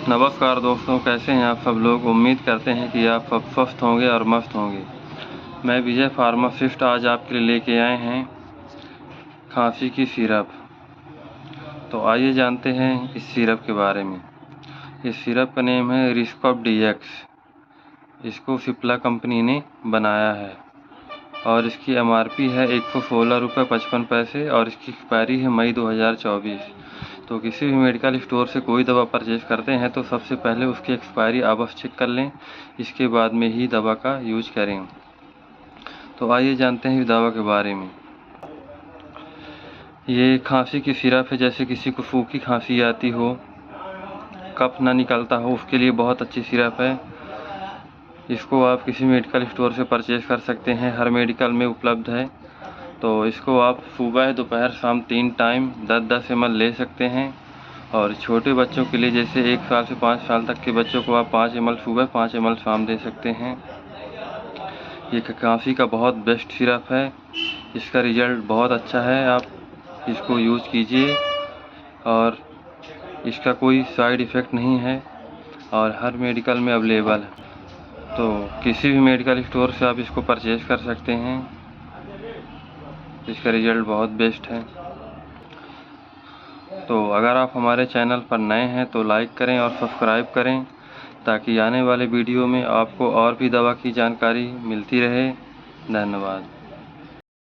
नमस्कार दोस्तों, कैसे हैं आप सब लोग। उम्मीद करते हैं कि आप सब स्वस्थ होंगे और मस्त होंगे। मैं विजय फार्मासिस्ट आज आपके लिए लेके आए हैं खांसी की सिरप। तो आइए जानते हैं इस सिरप के बारे में। इस सिरप का नेम है रिस्कॉप डीएक्स। इसको सिप्ला कंपनी ने बनाया है और इसकी एमआरपी है 116 रुपये 55 पैसे और इसकी एक्सपायरी है मई 2024। तो किसी भी मेडिकल स्टोर से कोई दवा परचेज करते हैं तो सबसे पहले उसकी एक्सपायरी अवश्य चेक कर लें, इसके बाद में ही दवा का यूज करें। तो आइए जानते हैं इस दवा के बारे में। ये खांसी की सिरप है। जैसे किसी को सूखी खांसी आती हो, कफ ना निकलता हो, उसके लिए बहुत अच्छी सिरप है। इसको आप किसी मेडिकल स्टोर से परचेज कर सकते हैं, हर मेडिकल में उपलब्ध है। तो इसको आप सुबह दोपहर शाम 3 टाइम 10-10 ml ले सकते हैं। और छोटे बच्चों के लिए जैसे 1 साल से 5 साल तक के बच्चों को आप 5 ml सुबह 5 ml शाम दे सकते हैं। ये खांसी का बहुत बेस्ट सिरप है, इसका रिजल्ट बहुत अच्छा है। आप इसको यूज़ कीजिए और इसका कोई साइड इफ़ेक्ट नहीं है और हर मेडिकल में अवेलेबल है। तो किसी भी मेडिकल स्टोर से आप इसको परचेज कर सकते हैं। इसका रिजल्ट बहुत बेस्ट है। तो अगर आप हमारे चैनल पर नए हैं तो लाइक करें और सब्सक्राइब करें, ताकि आने वाले वीडियो में आपको और भी दवा की जानकारी मिलती रहे। धन्यवाद।